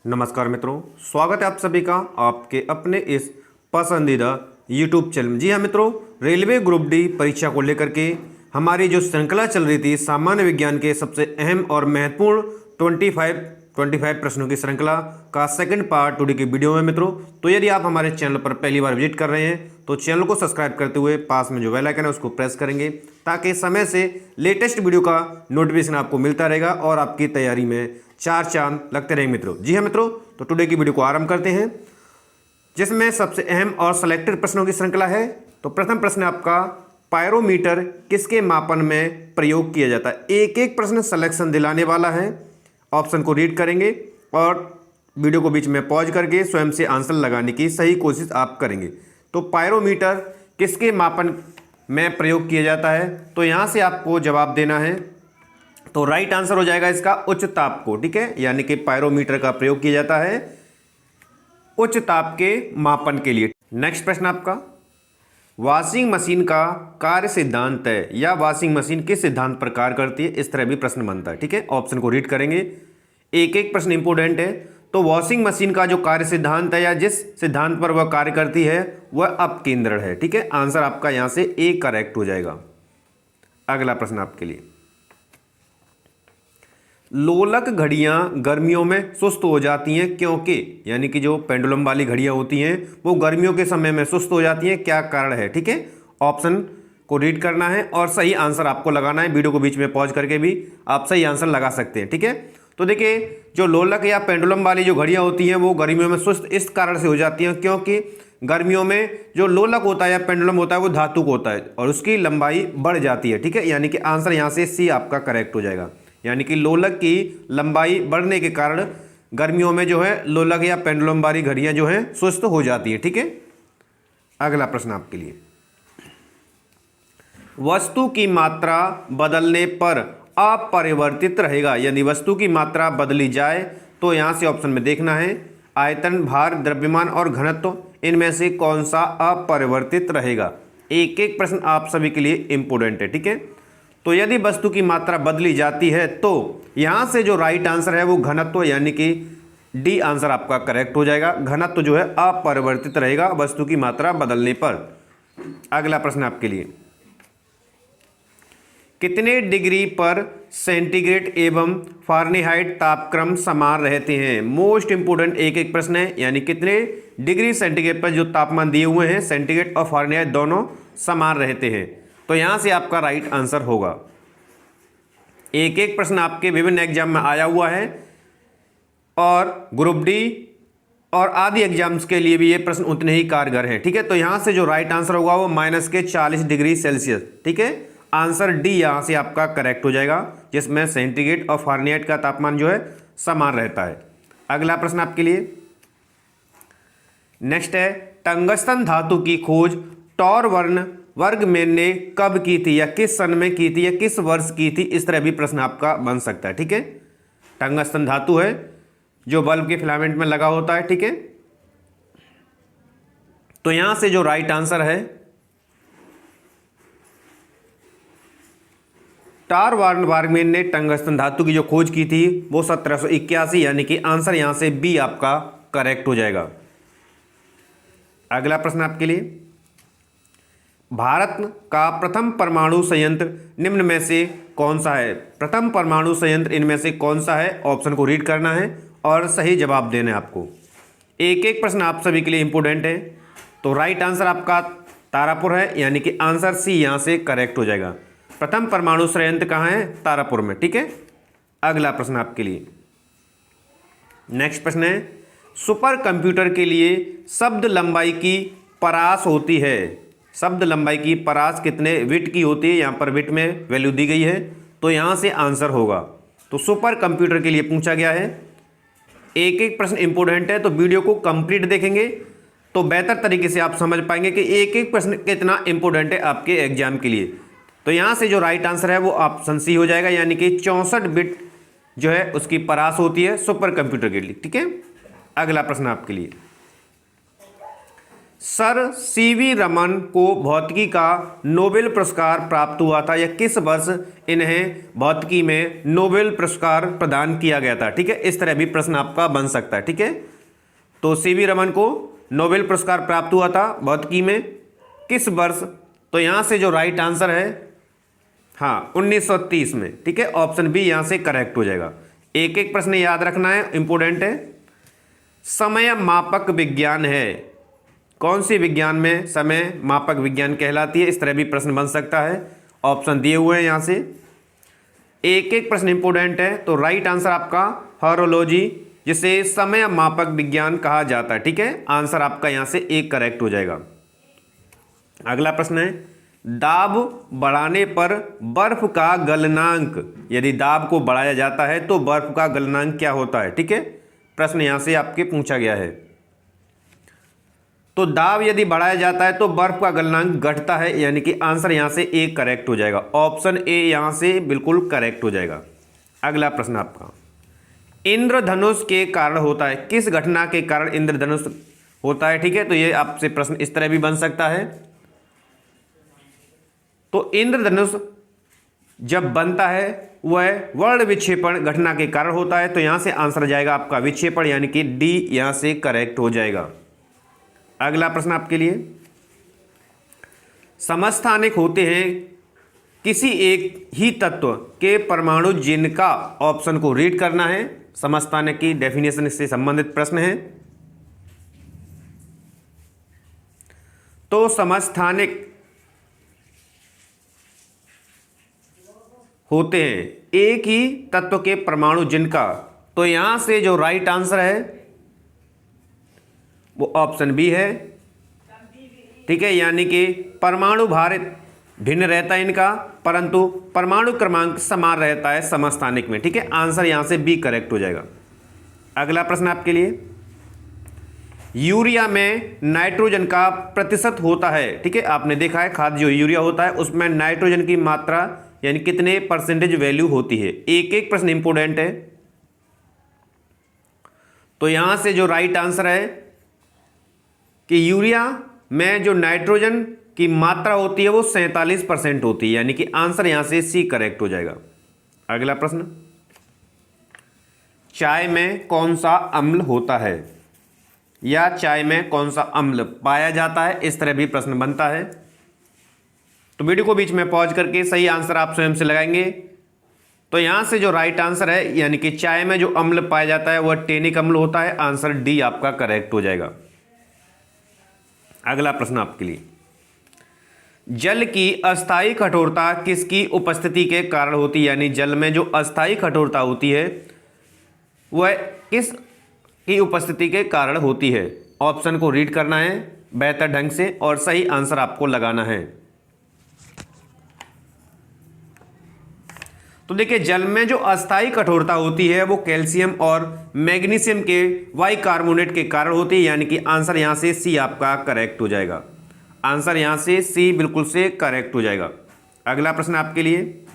नमस्कार मित्रों, स्वागत है आप सभी का आपके अपने इस पसंदीदा YouTube चैनल। जी हाँ मित्रों, रेलवे ग्रुप डी परीक्षा को लेकर के हमारी जो श्रृंखला चल रही थी सामान्य विज्ञान के सबसे अहम और महत्वपूर्ण 25 प्रश्नों की श्रृंखला का सेकंड पार्ट टुडे की वीडियो में मित्रों। तो यदि आप हमारे चैनल पर पहली बार विजिट कर रहे हैं तो चैनल को सब्सक्राइब करते हुए पास में जो बेल आइकन है उसको प्रेस करेंगे ताकि समय से लेटेस्ट वीडियो का नोटिफिकेशन आपको मिलता रहेगा और आपकी तैयारी में चार चांद लगते रहेंगे मित्रों। जी हाँ मित्रों, तो टुडे की वीडियो को आरंभ करते हैं जिसमें सबसे अहम और सिलेक्टेड प्रश्नों की श्रृंखला है। तो प्रथम प्रश्न आपका, पायरोमीटर किसके मापन में प्रयोग किया जाता है। एक एक प्रश्न सिलेक्शन दिलाने वाला है, ऑप्शन को रीड करेंगे और वीडियो को बीच में पॉज करके स्वयं से आंसर लगाने की सही कोशिश आप करेंगे। तो पायरोमीटर किसके मापन में प्रयोग किया जाता है, तो यहाँ से आपको जवाब देना है। तो राइट आंसर हो जाएगा इसका उच्च ताप को, ठीक है, यानी कि पायरोमीटर का प्रयोग किया जाता है उच्च ताप के मापन के लिए। नेक्स्ट प्रश्न आपका, वॉशिंग मशीन का कार्य सिद्धांत है या वॉशिंग मशीन किस सिद्धांत पर कार्य करती है, इस तरह भी प्रश्न बनता है, ठीक है। ऑप्शन को रीड करेंगे, एक एक प्रश्न इंपोर्टेंट है। तो वॉशिंग मशीन का जो कार्य सिद्धांत है या जिस सिद्धांत पर वह कार्य करती है वह अपकेंद्रण है, ठीक है। आंसर आपका यहां से ए करेक्ट हो जाएगा। अगला प्रश्न आपके लिए, लोलक घड़ियां गर्मियों में सुस्त हो जाती हैं क्योंकि, यानी कि जो पेंडुलम वाली घड़ियां होती हैं वो गर्मियों के समय में सुस्त हो जाती हैं, क्या कारण है, ठीक है। ऑप्शन को रीड करना है और सही आंसर आपको लगाना है। वीडियो को बीच में पॉज करके भी आप सही आंसर लगा सकते हैं, ठीक है। तो देखिए, जो लोलक या पेंडुलम वाली जो घड़ियां होती हैं वो गर्मियों में सुस्त इस कारण से हो जाती हैं क्योंकि गर्मियों में जो लोलक होता है या पेंडुलम होता है वो धातु का होता है और उसकी लंबाई बढ़ जाती है, ठीक है। यानी कि आंसर यहाँ से सी आपका करेक्ट हो जाएगा, यानी कि लोलक की लंबाई बढ़ने के कारण गर्मियों में जो है लोलक या पेंडुलम वाली घड़ियां जो हैं सुस्त हो जाती है, ठीक है। अगला प्रश्न आपके लिए, वस्तु की मात्रा बदलने पर अपरिवर्तित रहेगा, यानी वस्तु की मात्रा बदली जाए तो यहां से ऑप्शन में देखना है, आयतन, भार, द्रव्यमान और घनत्व, इनमें से कौन सा अपरिवर्तित रहेगा। एक एक प्रश्न आप सभी के लिए इंपोर्टेंट है, ठीक है। तो यदि वस्तु की मात्रा बदली जाती है तो यहां से जो राइट आंसर है वो घनत्व, यानी कि डी आंसर आपका करेक्ट हो जाएगा। घनत्व जो है अपरिवर्तित रहेगा वस्तु की मात्रा बदलने पर। अगला प्रश्न आपके लिए, कितने डिग्री पर सेंटीग्रेड एवं फारेनहाइट तापक्रम समान रहते हैं। मोस्ट इंपोर्टेंट एक एक प्रश्न है, यानी कितने डिग्री सेंटीग्रेड पर जो तापमान दिए हुए हैं सेंटीग्रेड और फारेनहाइट दोनों समान रहते हैं। तो यहां से आपका राइट आंसर होगा। एक एक प्रश्न आपके विभिन्न एग्जाम में आया हुआ है और ग्रुप डी और आदि एग्जाम्स के लिए भी ये प्रश्न उतने ही कारगर हैं, ठीक है। तो यहां से जो राइट आंसर होगा वो -40 डिग्री सेल्सियस, ठीक है। आंसर डी यहां से आपका करेक्ट हो जाएगा, जिसमें सेंटीग्रेड और फारेनहाइट का तापमान जो है समान रहता है। अगला प्रश्न आपके लिए नेक्स्ट है, टंगस्टन धातु की खोज टॉरवर्न वर्गमैन ने कब की थी या किस सन में की थी या किस वर्ष की थी, इस तरह भी प्रश्न आपका बन सकता है, ठीक है। टंगस्टन धातु है जो बल्ब के फिलामेंट में लगा होता है, ठीक है। तो यहां से जो राइट आंसर है, टॉरवर्न वर्गमैन ने टंगस्टन धातु की जो खोज की थी वो 1781, यानी कि आंसर यहां से बी आपका करेक्ट हो जाएगा। अगला प्रश्न आपके लिए, भारत का प्रथम परमाणु संयंत्र निम्न में से कौन सा है। प्रथम परमाणु संयंत्र इनमें से कौन सा है, ऑप्शन को रीड करना है और सही जवाब देना है आपको। एक एक प्रश्न आप सभी के लिए इंपोर्टेंट है। तो राइट आंसर आपका तारापुर है, यानी कि आंसर सी यहां से करेक्ट हो जाएगा। प्रथम परमाणु संयंत्र कहाँ है, तारापुर में, ठीक है। अगला प्रश्न आपके लिए नेक्स्ट प्रश्न है, सुपर कंप्यूटर के लिए शब्द लंबाई की परास होती है। शब्द लंबाई की परास कितने बिट की होती है, यहां पर बिट में वैल्यू दी गई है, तो यहां से आंसर होगा। तो सुपर कंप्यूटर के लिए पूछा गया है। एक एक प्रश्न इंपोर्टेंट है, तो वीडियो को कंप्लीट देखेंगे तो बेहतर तरीके से आप समझ पाएंगे कि एक एक प्रश्न कितना इंपोर्टेंट है आपके एग्जाम के लिए। तो यहां से जो राइट आंसर है वो ऑप्शन सी हो जाएगा, यानी कि 64 बिट जो है उसकी परास होती है सुपर कंप्यूटर के लिए, ठीक है। अगला प्रश्न आपके लिए, सर सीवी रमन को भौतिकी का नोबेल पुरस्कार प्राप्त हुआ था, या किस वर्ष इन्हें भौतिकी में नोबेल पुरस्कार प्रदान किया गया था। ठीक है, इस तरह भी प्रश्न आपका बन सकता है। ठीक है, तो सीवी रमन को नोबेल पुरस्कार प्राप्त हुआ था भौतिकी में, किस वर्ष? तो यहां से जो राइट आंसर है, हाँ, 1930 में। ठीक है, ऑप्शन बी यहां से करेक्ट हो जाएगा। एक एक प्रश्न याद रखना है, इंपोर्टेंट है। समय मापक विज्ञान है, कौन सी विज्ञान में समय मापक विज्ञान कहलाती है? इस तरह भी प्रश्न बन सकता है, ऑप्शन दिए हुए हैं यहां से। एक एक प्रश्न इंपोर्टेंट है, तो राइट आंसर आपका हॉरोलॉजी, जिसे समय मापक विज्ञान कहा जाता है। ठीक है, आंसर आपका यहां से एक करेक्ट हो जाएगा। अगला प्रश्न है, दाब बढ़ाने पर बर्फ का गलनांक, यदि दाब को बढ़ाया जाता है तो बर्फ का गलनांक क्या होता है? ठीक है, प्रश्न यहां से आपके पूछा गया है। तो दाब यदि बढ़ाया जाता है तो बर्फ का गलनांक घटता है, यानी कि आंसर यहां से एक करेक्ट हो जाएगा। ऑप्शन ए यहां से बिल्कुल करेक्ट हो जाएगा। अगला प्रश्न आपका, इंद्रधनुष के कारण होता है, किस घटना के कारण इंद्रधनुष होता है? ठीक है, तो ये आपसे प्रश्न इस तरह भी बन सकता है। तो इंद्रधनुष जब बनता है वह वर्ण विक्षेपण घटना के कारण होता है, तो यहां से आंसर जाएगा आपका विक्षेपण, यानी कि डी यहां से करेक्ट हो जाएगा। अगला प्रश्न आपके लिए, समस्थानिक होते हैं किसी एक ही तत्व के परमाणु जिनका, ऑप्शन को रीड करना है। समस्थानिक की डेफिनेशन से संबंधित प्रश्न है। तो समस्थानिक होते हैं एक ही तत्व के परमाणु जिनका, तो यहां से जो राइट आंसर है वो ऑप्शन बी है। ठीक है, यानी कि परमाणु भार भिन्न रहता है इनका, परंतु परमाणु क्रमांक समान रहता है समस्थानिक में। ठीक है, आंसर यहां से बी करेक्ट हो जाएगा। अगला प्रश्न आपके लिए, यूरिया में नाइट्रोजन का प्रतिशत होता है। ठीक है, आपने देखा है खाद जो यूरिया होता है उसमें नाइट्रोजन की मात्रा यानी कितने परसेंटेज वैल्यू होती है। एक एक प्रश्न इंपोर्टेंट है। तो यहां से जो राइट आंसर है कि यूरिया में जो नाइट्रोजन की मात्रा होती है वो 47% होती है, यानी कि आंसर यहां से सी करेक्ट हो जाएगा। अगला प्रश्न, चाय में कौन सा अम्ल होता है, या चाय में कौन सा अम्ल पाया जाता है? इस तरह भी प्रश्न बनता है। तो वीडियो को बीच में पॉज करके सही आंसर आप स्वयं से लगाएंगे। तो यहां से जो राइट आंसर है, यानी कि चाय में जो अम्ल पाया जाता है वह टेनिक अम्ल होता है। आंसर डी आपका करेक्ट हो जाएगा। अगला प्रश्न आपके लिए, जल की अस्थायी कठोरता किसकी उपस्थिति के कारण होती है? यानी जल में जो अस्थायी कठोरता होती है वह किस की उपस्थिति के कारण होती है? ऑप्शन को रीड करना है बेहतर ढंग से और सही आंसर आपको लगाना है। तो देखिए, जल में जो अस्थायी कठोरता होती है वो कैल्शियम और मैग्नीशियम के बाइकार्बोनेट के कारण होती है, यानी कि आंसर यहां से सी आपका करेक्ट हो जाएगा। आंसर यहां से सी बिल्कुल से करेक्ट हो जाएगा। अगला प्रश्न आपके लिए,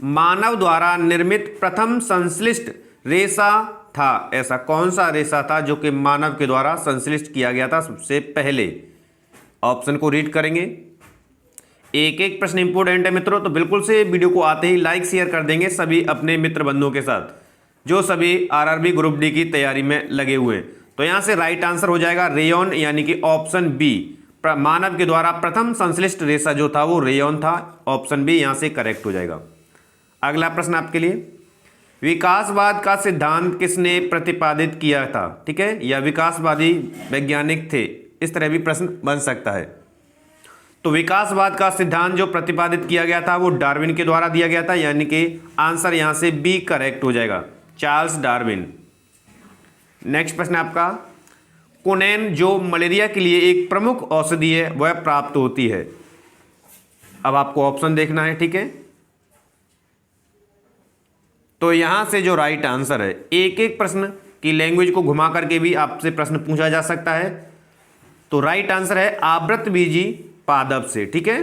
मानव द्वारा निर्मित प्रथम संश्लिष्ट रेशा था, ऐसा कौन सा रेशा था जो कि मानव के द्वारा संश्लिष्ट किया गया था सबसे पहले? ऑप्शन को रीड करेंगे। एक एक प्रश्न इंपोर्टेंट है मित्रों, तो बिल्कुल से वीडियो को आते ही लाइक शेयर कर देंगे सभी अपने मित्र बंधुओं के साथ जो सभी आरआरबी ग्रुप डी की तैयारी में लगे हुए हैं। तो यहां से राइट आंसर हो जाएगा रेयॉन, यानी कि ऑप्शन बी, मानव के द्वारा प्रथम संश्लिष्ट रेशा जो था वो रेयॉन था। ऑप्शन बी यहां से करेक्ट हो जाएगा। अगला प्रश्न आपके लिए, विकासवाद का सिद्धांत किसने प्रतिपादित किया था? ठीक है, या विकासवादी वैज्ञानिक थे? इस तरह भी प्रश्न बन सकता है। तो विकासवाद का सिद्धांत जो प्रतिपादित किया गया था वो डार्विन के द्वारा दिया गया था, यानी कि आंसर यहां से बी करेक्ट हो जाएगा, चार्ल्स डार्विन। नेक्स्ट प्रश्न आपका, क्विनैन जो मलेरिया के लिए एक प्रमुख औषधि है वह प्राप्त होती है। अब आपको ऑप्शन देखना है। ठीक है, तो यहां से जो राइट आंसर है, एक एक प्रश्न की लैंग्वेज को घुमा करके भी आपसे प्रश्न पूछा जा सकता है। तो राइट आंसर है आवृतबीजी पादप से। ठीक है,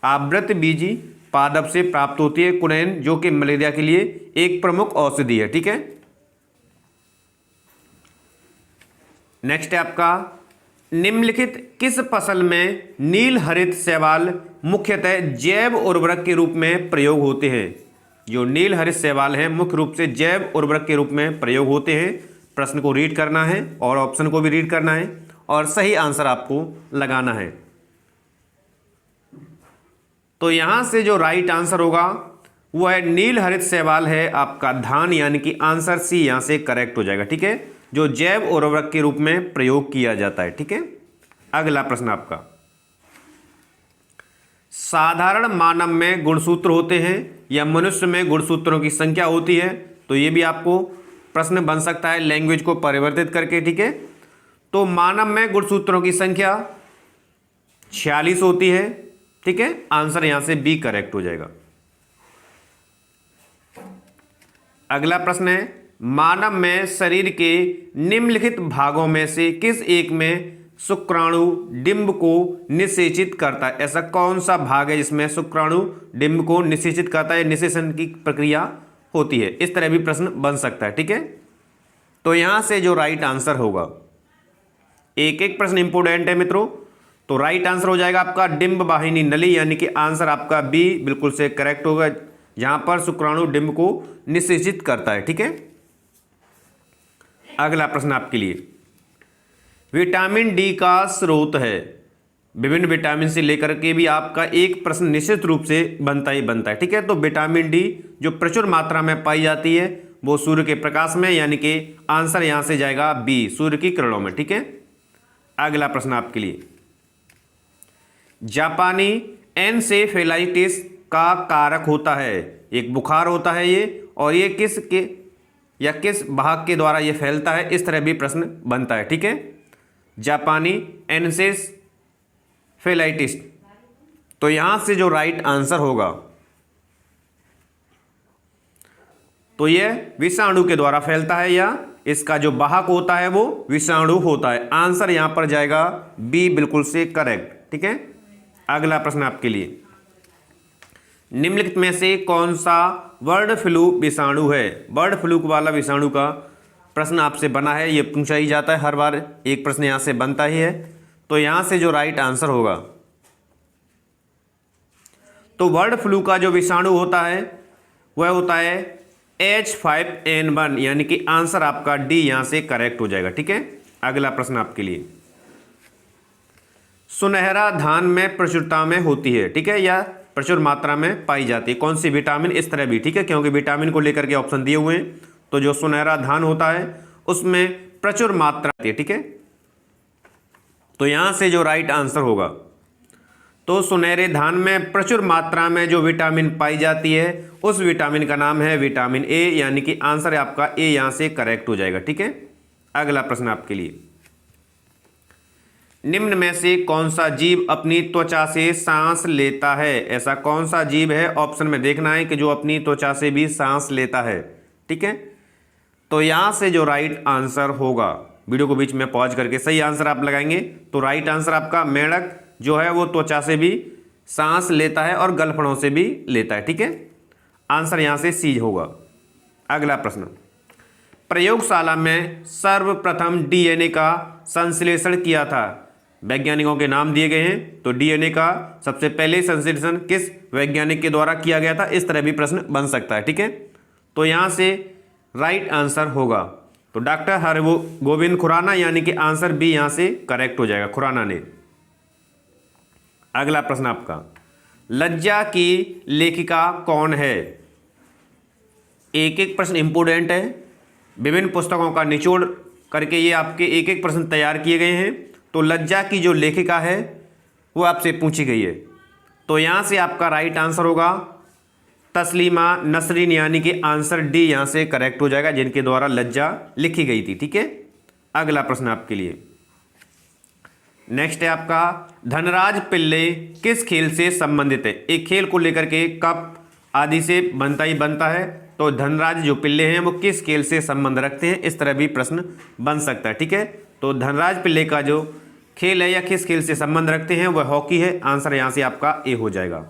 आवृतबीजी पादप से प्राप्त होती है क्विनैन, जो कि मलेरिया के लिए एक प्रमुख औषधि है। ठीक है, नेक्स्ट है आपका निम्नलिखित किस फसल में नील हरित शैवाल मुख्यतः जैव उर्वरक के रूप में प्रयोग होते हैं? जो नील हरित शैवाल हैं मुख्य रूप से जैव उर्वरक के रूप में प्रयोग होते हैं। प्रश्न को रीड करना है और ऑप्शन को भी रीड करना है और सही आंसर आपको लगाना है। तो यहां से जो राइट आंसर होगा वो है नील हरित शैवाल है आपका धान, यानी कि आंसर सी यहां से करेक्ट हो जाएगा। ठीक है, जो जैव उर्वरक के रूप में प्रयोग किया जाता है। ठीक है, अगला प्रश्न आपका, साधारण मानव में गुणसूत्र होते हैं या मनुष्य में गुणसूत्रों की संख्या होती है? तो ये भी आपको प्रश्न बन सकता है लैंग्वेज को परिवर्तित करके। ठीक है, तो मानव में गुणसूत्रों की संख्या 46 होती है। ठीक है, आंसर यहां से बी करेक्ट हो जाएगा। अगला प्रश्न है, मानव में शरीर के निम्नलिखित भागों में से किस एक में शुक्राणु डिंब को निषेचित करता है? ऐसा कौन सा भाग है जिसमें शुक्राणु डिंब को निषेचित करता है, निषेचन की प्रक्रिया होती है? इस तरह भी प्रश्न बन सकता है। ठीक है, तो यहां से जो राइट आंसर होगा, एक एक प्रश्न इंपोर्टेंट है मित्रों, तो राइट आंसर हो जाएगा आपका डिंब वाहिनी नली, यानी कि आंसर आपका बी बिल्कुल से करेक्ट होगा, जहां पर शुक्राणु डिंब को निषेचित करता है। ठीक है, अगला प्रश्न आपके लिए, विटामिन डी का स्रोत है। विभिन्न विटामिन से लेकर के भी आपका एक प्रश्न निश्चित रूप से बनता ही बनता है। ठीक है, तो विटामिन डी जो प्रचुर मात्रा में पाई जाती है वो सूर्य के प्रकाश में, यानी कि आंसर यहां से जाएगा बी, सूर्य की किरणों में। ठीक है, अगला प्रश्न आपके लिए, जापानी एन्सेफेलाइटिस का कारक होता है। एक बुखार होता है ये, और ये किस भाग के द्वारा ये फैलता है? इस तरह भी प्रश्न बनता है। ठीक है, जापानी एन्सेफेलाइटिस, तो यहां से जो राइट आंसर होगा तो ये विषाणु के द्वारा फैलता है, या इसका जो वाहक होता है वो विषाणु होता है। आंसर यहां पर जाएगा बी बिल्कुल से करेक्ट। ठीक है, अगला प्रश्न आपके लिए, निम्नलिखित में से कौन सा बर्ड फ्लू विषाणु है? बर्ड फ्लू वाला विषाणु का प्रश्न आपसे बना है, ये पूछा ही जाता है हर बार, एक प्रश्न यहां से बनता ही है। तो यहां से जो राइट आंसर होगा, तो बर्ड फ्लू का जो विषाणु होता है वह होता है H5N1, यानी कि आंसर आपका डी यहां से करेक्ट हो जाएगा। ठीक है, अगला प्रश्न आपके लिए, सुनहरा धान में प्रचुरता में होती है। ठीक है, या प्रचुर मात्रा में पाई जाती है, कौन सी विटामिन? इस तरह भी। ठीक है, क्योंकि विटामिन को लेकर के ऑप्शन दिए हुए हैं, तो जो सुनहरा धान होता है उसमें प्रचुर मात्रा होती है। ठीक है, तो यहां से जो राइट आंसर होगा, तो सुनहरे धान में प्रचुर मात्रा में जो विटामिन पाई जाती है उस विटामिन का नाम है विटामिन ए, यानी कि आंसर आपका ए यहां से करेक्ट हो जाएगा। ठीक है, अगला प्रश्न आपके लिए, निम्न में से कौन सा जीव अपनी त्वचा से सांस लेता है? ऐसा कौन सा जीव है? ऑप्शन में देखना है कि जो अपनी त्वचा से भी सांस लेता है। ठीक है, तो यहां से जो राइट आंसर होगा, वीडियो को बीच में पॉज करके सही आंसर आप लगाएंगे, तो राइट आंसर आपका मेंढक जो है वो त्वचा से भी सांस लेता है और गलफड़ों से भी लेता है। ठीक है, आंसर यहां से सी होगा। अगला प्रश्न, प्रयोगशाला में सर्वप्रथम डीएनए का संश्लेषण किया था। वैज्ञानिकों के नाम दिए गए हैं, तो डीएनए का सबसे पहले संश्लेषण किस वैज्ञानिक के द्वारा किया गया था? इस तरह भी प्रश्न बन सकता है। ठीक है, तो यहां से राइट आंसर होगा तो डॉक्टर हरगोविंद खुराना, यानी कि आंसर बी यहां से करेक्ट हो जाएगा, खुराना ने। अगला प्रश्न आपका, लज्जा की लेखिका कौन है? एक एक प्रश्न इंपोर्टेंट है, विभिन्न पुस्तकों का निचोड़ करके ये आपके एक एक प्रश्न तैयार किए गए हैं। तो लज्जा की जो लेखिका है वो आपसे पूछी गई है, तो यहां से आपका राइट आंसर होगा तस्लीमा नसरीन, यानी कि आंसर डी यहां से करेक्ट हो जाएगा, जिनके द्वारा लज्जा लिखी गई थी। ठीक है, अगला प्रश्न आपके लिए, नेक्स्ट है आपका, धनराज पिल्ले किस खेल से संबंधित है? एक खेल को लेकर के कप आदि से बनता ही बनता है, तो धनराज जो पिल्ले हैं वो किस खेल से संबंध रखते हैं? इस तरह भी प्रश्न बन सकता है। ठीक है, तो धनराज पिल्ले का जो खेल है या किस खेल से संबंध रखते हैं वह हॉकी है। आंसर यहां से आपका ए हो जाएगा।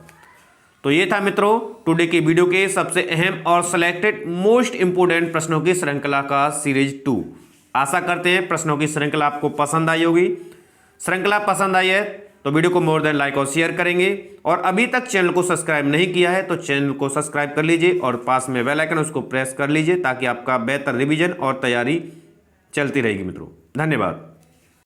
तो ये था मित्रों टुडे के वीडियो के सबसे अहम और सिलेक्टेड मोस्ट इंपोर्टेंट प्रश्नों की श्रृंखला का सीरीज 2। आशा करते हैं प्रश्नों की श्रृंखला आपको पसंद आई होगी। श्रृंखला पसंद आई है तो वीडियो को मोर देन लाइक और शेयर करेंगे, और अभी तक चैनल को सब्सक्राइब नहीं किया है तो चैनल को सब्सक्राइब कर लीजिए और पास में बेल आइकन उसको प्रेस कर लीजिए ताकि आपका बेहतर रिवीजन और तैयारी चलती रहेगी मित्रों। धन्यवाद।